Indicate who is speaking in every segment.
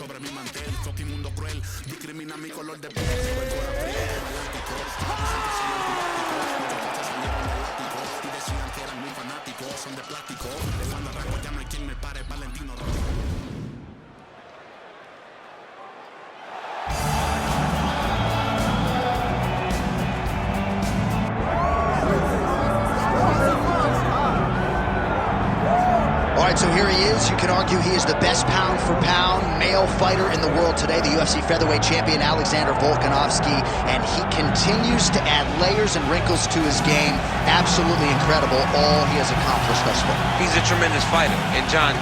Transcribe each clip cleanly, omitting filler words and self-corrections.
Speaker 1: sobre mi mantel. Fucking mundo cruel, discrimina mi color de piel. Soy corazón galáctico, dicen que soy antipático. Muchos falsos salieron del ático y decían que eran muy fanáticos. Son de plástico, de cuando arranco ya no hay quien me pare. Valentino Rossi.
Speaker 2: So here he is. You can argue he is the best pound-for-pound male fighter in the world today, the UFC featherweight champion Alexander Volkanovski, and he continues to add layers and wrinkles to his game. Absolutely incredible, all he has accomplished thus far.
Speaker 3: He's a tremendous fighter, and John,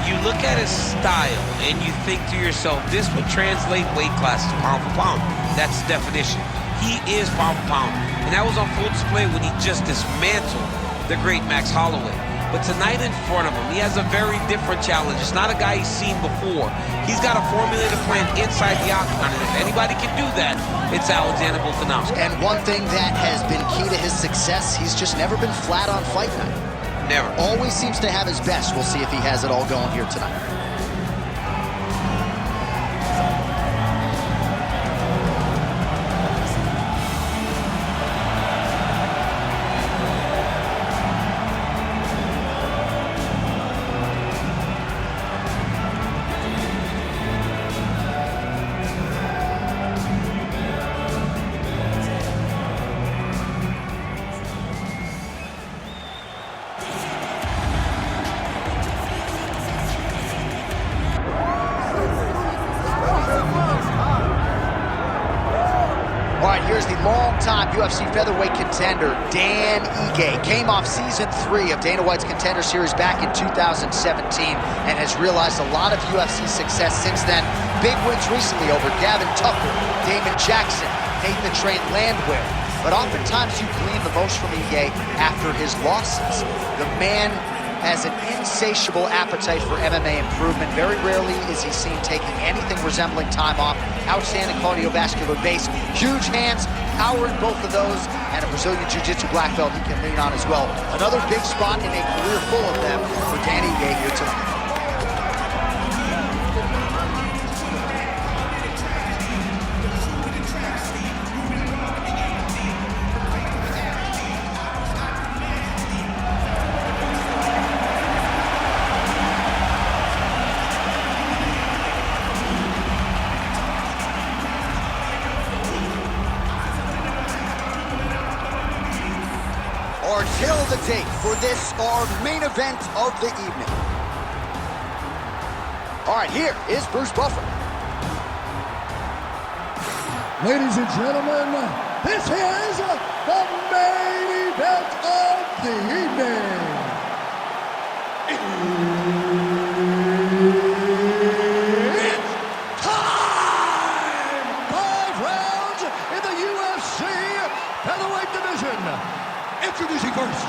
Speaker 3: you look at his style and you think to yourself, this would translate weight classes pound for pound. That's the definition. He is pound for pound, and that was on full display when he just dismantled the great Max Holloway. But tonight in front of him, he has a very different challenge. It's not a guy he's seen before. He's got a formulated plan inside the octagon, and if anybody can do that, it's Alexander Volkanovski.
Speaker 2: And one thing that has been key to his success, he's just never been flat on fight night.
Speaker 3: Never.
Speaker 2: Always seems to have his best. We'll see if he has it all going here tonight. All right, here's the long-time UFC featherweight contender, Dan Ige. Came off Season 3 of Dana White's Contender Series back in 2017 and has realized a lot of UFC success since then. Big wins recently over Gavin Tucker, Damon Jackson, Nathan the Train Landwehr. But oftentimes you glean the most from Ige after his losses. The man has an insatiable appetite for MMA improvement. Very rarely is he seen taking anything resembling time off. Outstanding cardiovascular base, huge hands, power in both of those, and a Brazilian Jiu-Jitsu black belt he can lean on as well. Another big spot in a career full of them for Danny Ige here tonight. Till the date for this, our main event of the evening. All right, here is Bruce Buffer.
Speaker 4: Ladies and gentlemen, this is the main event of the evening. It's time! 5 rounds in the UFC featherweight division. Introducing first,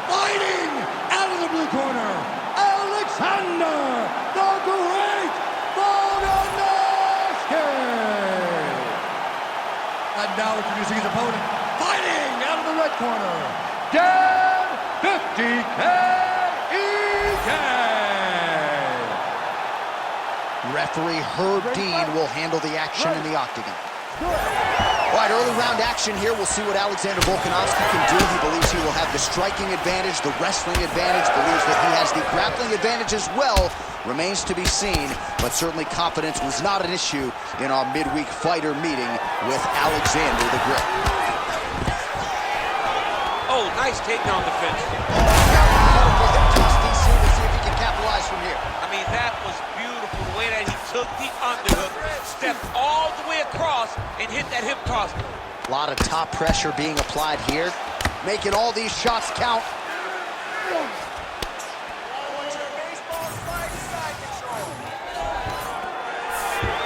Speaker 4: fighting out of the blue corner, Alexander the Great Volkanovski. And now introducing his opponent, fighting out of the red corner, Dan 50K Ige.
Speaker 2: Referee Herb Dean will handle the action in the octagon. All right, early round action here. We'll see what Alexander Volkanovski can do. He believes he will have the striking advantage, the wrestling advantage, believes that he has the grappling advantage as well. Remains to be seen, but certainly confidence was not an issue in our midweek fighter meeting with Alexander the Great.
Speaker 3: Oh, nice takedown defense.
Speaker 2: Incredible hip toss, DC. We'll see if he can capitalize from here.
Speaker 3: I mean, that was beautiful, the way that he took the underhook, stepped all the way across, and hit that hip toss.
Speaker 2: A lot of top pressure being applied here, making all these shots count.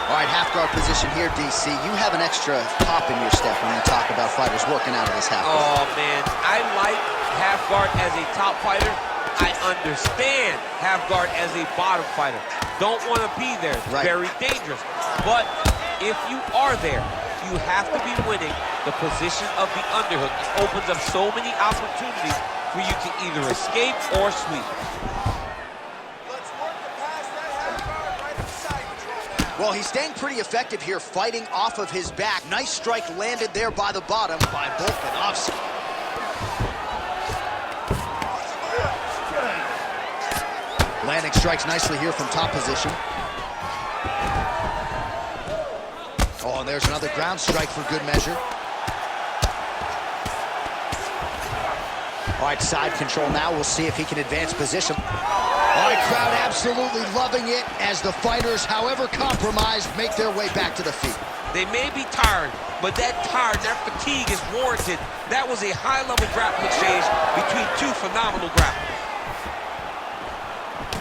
Speaker 2: All right, half guard position here, DC. You have an extra pop in your step when you talk about fighters working out of this half guard.
Speaker 3: Oh, man, I like half guard as a top fighter. I understand half guard as a bottom fighter. Don't want to be there. It's very dangerous. But if you are there, you have to be winning the position of the underhook. It opens up so many opportunities for you to either escape or sweep.
Speaker 5: Let's work the pass that half guard right inside control now.
Speaker 2: Well, he's staying pretty effective here, fighting off of his back. Nice strike landed there by the bottom by Volkanovski. Landing strikes nicely here from top position. Oh, and there's another ground strike for good measure. All right, side control now. We'll see if he can advance position. All right, crowd absolutely loving it as the fighters, however compromised, make their way back to the feet.
Speaker 3: They may be tired, but that fatigue is warranted. That was a high-level grappling exchange between two phenomenal grapplers.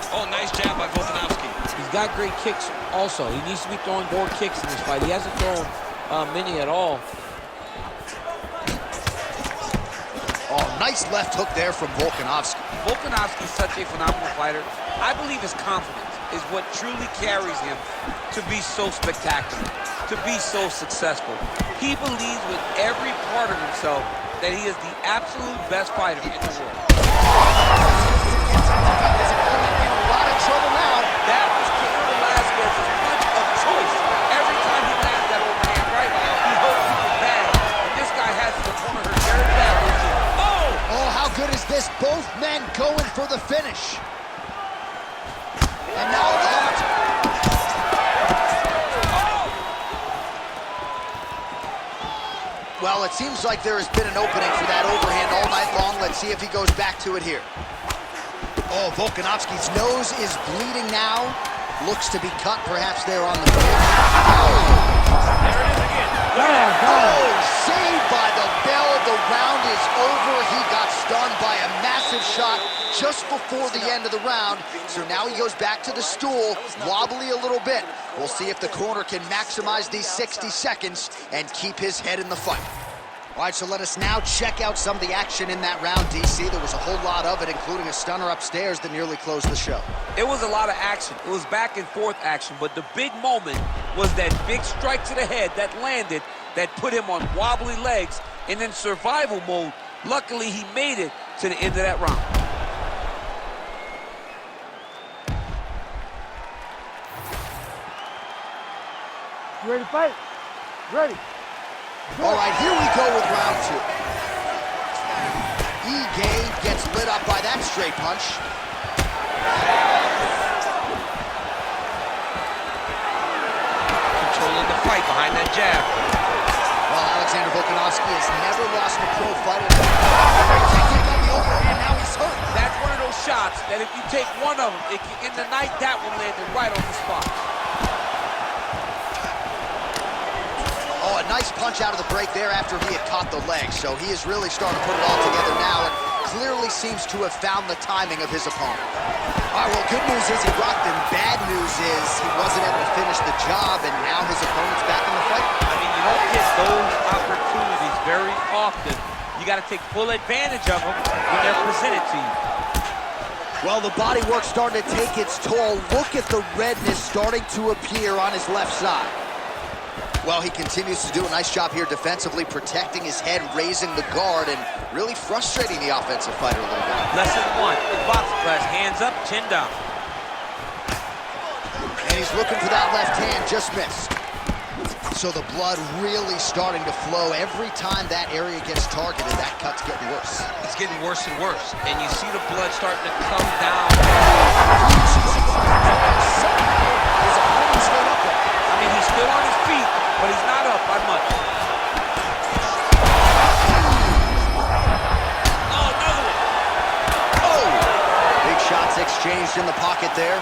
Speaker 3: Oh, nice jab by Volkanovski.
Speaker 5: He's got great kicks also. He needs to be throwing more kicks in this fight. He hasn't thrown many at all.
Speaker 2: Oh, nice left hook there from Volkanovski.
Speaker 3: Volkanovski is such a phenomenal fighter. I believe his confidence is what truly carries him to be so spectacular, to be so successful. He believes with every part of himself that he is the absolute best fighter in the world.
Speaker 2: Trouble now.
Speaker 3: That was Cain Velasquez's punch of choice. Every time he lands that overhand right, he hurts people bad. And this guy has to corner her very badly.
Speaker 2: Oh, how good is this? Both men going for the finish. And now that. Well, it seems like there has been an opening for that overhand all night long. Let's see if he goes back to it here. Oh, Volkanovski's nose is bleeding now. Looks to be cut, perhaps there on the bridge.
Speaker 3: There it is again.
Speaker 2: Oh, saved by the bell. The round is over. He got stunned by a massive shot just before the end of the round. So now he goes back to the stool, wobbly a little bit. We'll see if the corner can maximize these 60 seconds and keep his head in the fight. All right, so let us now check out some of the action in that round, DC. There was a whole lot of it, including a stunner upstairs that nearly closed the show.
Speaker 3: It was a lot of action. It was back and forth action, but the big moment was that big strike to the head that landed, that put him on wobbly legs, and in survival mode, luckily he made it to the end of that round.
Speaker 5: You ready to fight? Ready.
Speaker 2: All right, here we go with round two. Ige gets lit up by that straight punch.
Speaker 3: Controlling the fight behind that jab.
Speaker 2: Well, Alexander Volkanovski has never lost a pro fighter. Great technique on the overhand, now he's hurt.
Speaker 3: That's one of those shots that if you take one of them, in the night, that one landed right on the spot.
Speaker 2: Oh, a nice punch out of the break there after he had caught the leg. So he is really starting to put it all together now and clearly seems to have found the timing of his opponent. All right, well, good news is he rocked him. Bad news is he wasn't able to finish the job, and now his opponent's back in the fight.
Speaker 3: I mean, you don't get those opportunities very often. You got to take full advantage of them when they're presented to you.
Speaker 2: Well, the body work's starting to take its toll. Look at the redness starting to appear on his left side. Well, he continues to do a nice job here defensively, protecting his head, raising the guard, and really frustrating the offensive fighter a little bit.
Speaker 3: Lesson one in boxing class, hands up, chin down.
Speaker 2: And he's looking for that left hand, just missed. So the blood really starting to flow. Every time that area gets targeted, that cut's getting worse.
Speaker 3: It's getting worse and worse, and you see the blood starting to come down.
Speaker 2: His opponent stood up there.
Speaker 3: I mean, he stood on his feet, but he's not up by much. Oh, another one.
Speaker 2: Oh! Big shots exchanged in the pocket there.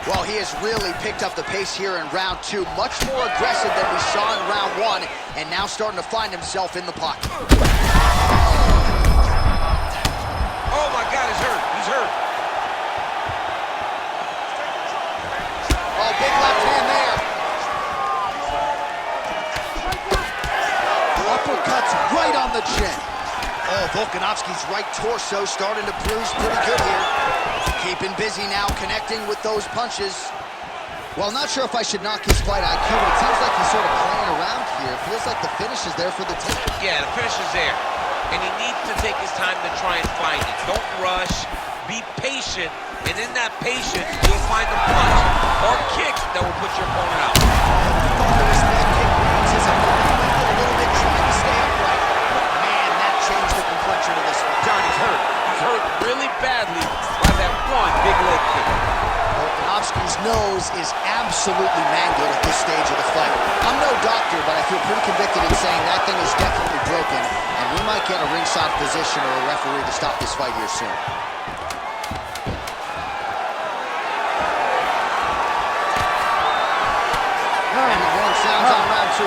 Speaker 2: Well, he has really picked up the pace here in round two. Much more aggressive than we saw in round one, and now starting to find himself in the pocket.
Speaker 3: Oh, my God, he's hurt. He's hurt.
Speaker 2: Oh, big left hand there. Uppercuts right on the chin. Oh, Volkanovski's right torso starting to bruise pretty good here. Keeping busy now, connecting with those punches. Well, not sure if I should knock his fight IQ, but it seems like he's sort of playing around here. It feels like the finish is there for the taking.
Speaker 3: Yeah, the finish is there. And he needs to take his time to try and find it. Don't rush. Be patient, and in that patience, you'll find the punch or kick that will put your opponent out.
Speaker 2: This man kick lands his opponent went a little bit trying to stay upright. But man, that changed the complexion of this one.
Speaker 3: John, he's hurt. He's hurt really badly by that one big leg kick.
Speaker 2: Volkanovski's nose is absolutely mangled at this stage of the fight. I'm no doctor, but I feel pretty convicted in saying that thing is definitely broken, and we might get a ringside position or a referee to stop this fight here soon. And the horn sounds on round 2.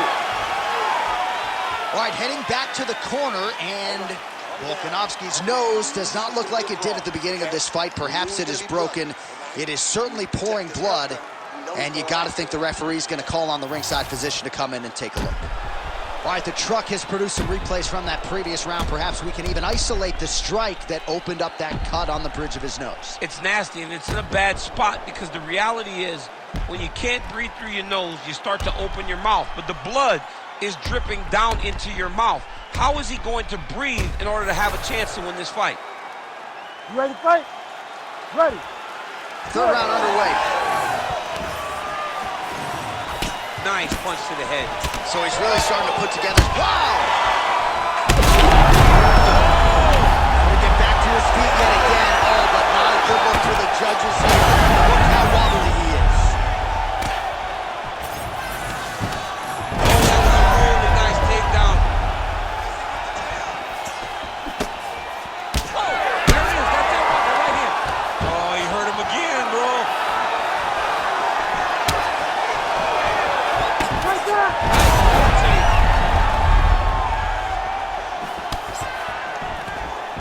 Speaker 2: All right, heading back to the corner, and Volkanovski's nose does not look like it did at the beginning of this fight. Perhaps it is broken. It is certainly pouring blood, and you got to think the referee's going to call on the ringside physician to come in and take a look. All right, the truck has produced some replays from that previous round. Perhaps we can even isolate the strike that opened up that cut on the bridge of his nose.
Speaker 3: It's nasty, and it's in a bad spot because the reality is when you can't breathe through your nose, you start to open your mouth, but the blood is dripping down into your mouth. How is he going to breathe in order to have a chance to win this fight?
Speaker 6: You ready to fight? Ready.
Speaker 2: Third round underway.
Speaker 3: Nice punch to the head.
Speaker 2: So he's really starting to put together. Wow! Trying to get back to his feet yet again. Oh, but not a good look for the judges here. Look how wobbly he is.
Speaker 3: Oh, that was a really nice takedown. Oh, there it is. That's that one. They're right here. Oh, you hurt him again, bro.
Speaker 6: Right there.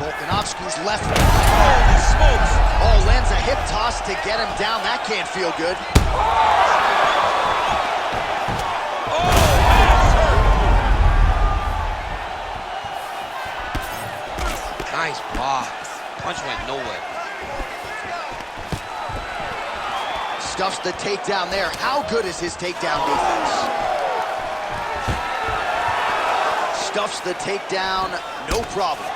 Speaker 2: Volkanovski's left.
Speaker 3: Holy smokes.
Speaker 2: Oh, lands a hip toss to get him down. That can't feel good.
Speaker 3: Oh, that's hurt. Nice block. Punch went nowhere.
Speaker 2: Stuffs the takedown there. How good is his takedown defense? Stuffs the takedown, no problem.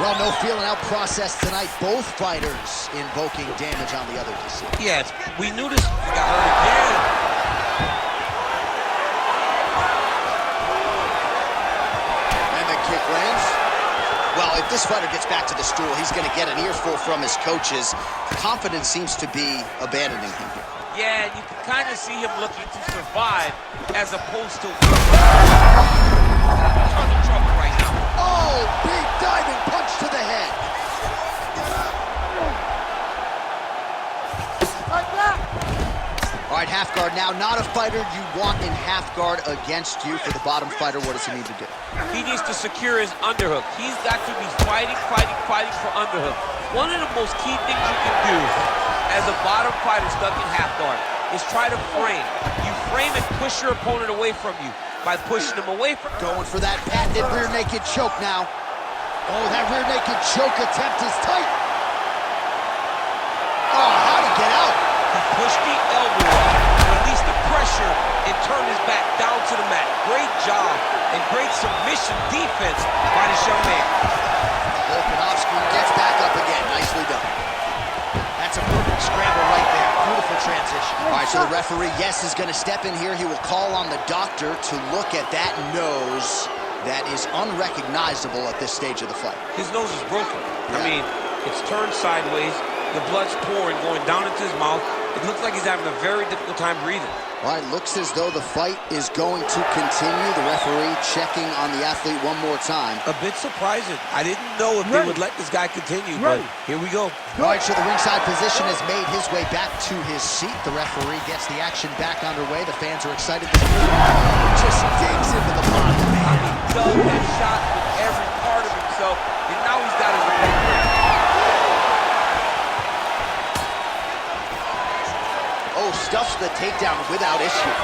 Speaker 2: Well, no feeling out process tonight. Both fighters invoking damage on the other decision.
Speaker 3: Yes, we knew this. He got hurt again.
Speaker 2: And the kick lands. Well, if this fighter gets back to the stool, he's going to get an earful from his coaches. Confidence seems to be abandoning him here.
Speaker 3: Yeah, you can kind of see him looking to survive as opposed to ton of trouble right now.
Speaker 2: Oh, big diving punch to the head.
Speaker 6: Right back.
Speaker 2: All right, half guard now. Not a fighter you want in half guard against you. For the bottom fighter, what does he need to do?
Speaker 3: He needs to secure his underhook. He's got to be fighting for underhook. One of the most key things you can do as a bottom fighter stuck in half guard is try to frame. You frame and push your opponent away from you by pushing him away from you.
Speaker 2: Going for that patented rear naked choke now. Oh, that rear naked choke attempt is tight. Oh, how'd he get out?
Speaker 3: He pushed the elbow up, released the pressure, and turned his back down to the mat. Great job and great submission defense by this young man.
Speaker 2: Volkanovski gets back up again. Nicely done. That's a perfect scramble right there. Beautiful transition. All right, so the referee, yes, is going to step in here. He will call on the doctor to look at that nose that is unrecognizable at this stage of the fight.
Speaker 3: His nose is broken. I mean, it's turned sideways. The blood's pouring, going down into his mouth. It looks like he's having a very difficult time breathing.
Speaker 2: All right, looks as though the fight is going to continue. The referee checking on the athlete one more time.
Speaker 3: A bit surprising. I didn't know if they would let this guy continue, but here we go.
Speaker 2: All right, so the ringside physician has made his way back to his seat. The referee gets the action back underway. The fans are excited. Just digs into the body, man.
Speaker 3: Dug that shot with every part of himself, and now he's got his opponent.
Speaker 2: Oh, stuffs the takedown without issue.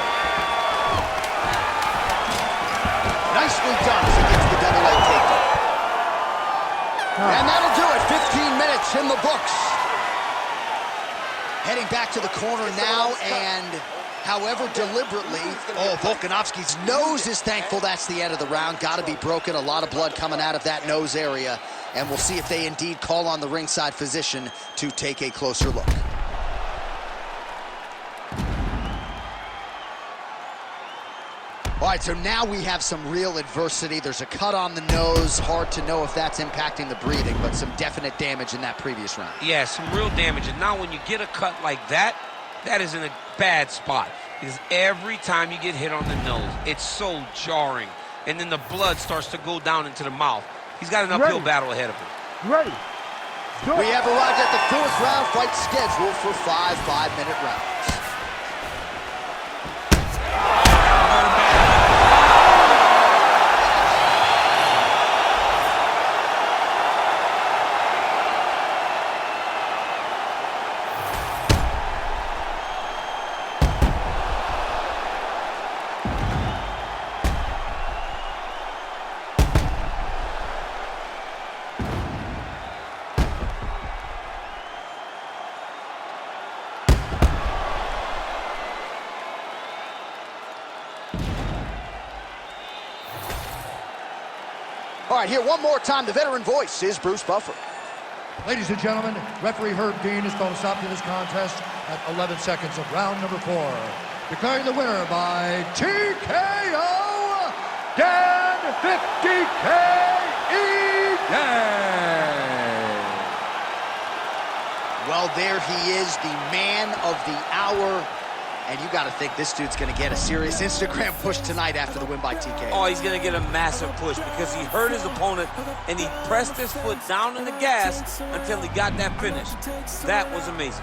Speaker 2: Nicely done as he gets the double leg takedown. And that'll do it. 15 minutes in the books. Heading back to the corner now, and however deliberately, oh, Volkanovski's nose is thankful that's the end of the round. Got to be broken. A lot of blood coming out of that nose area. And we'll see if they indeed call on the ringside physician to take a closer look. All right, so now we have some real adversity. There's a cut on the nose. Hard to know if that's impacting the breathing, but some definite damage in that previous round.
Speaker 3: Yeah, some real damage. And now when you get a cut like that, that is in a bad spot. Because every time you get hit on the nose, it's so jarring. And then the blood starts to go down into the mouth. He's got an uphill battle ahead of him.
Speaker 6: Ready.
Speaker 2: We have arrived at the 4th round fight scheduled for 5 5-minute rounds. All right, here one more time, the veteran voice is Bruce Buffer.
Speaker 4: Ladies and gentlemen, referee Herb Dean has called a stop to this contest at 11 seconds of round number 4. Declaring the winner by TKO, Dan 50K Egan.
Speaker 2: Well, there he is, the man of the hour. And you got to think this dude's going to get a serious Instagram push tonight after the win by TKO.
Speaker 5: Oh, he's going to get a massive push because he hurt his opponent and he pressed his foot down on the gas until he got that finish. That was amazing.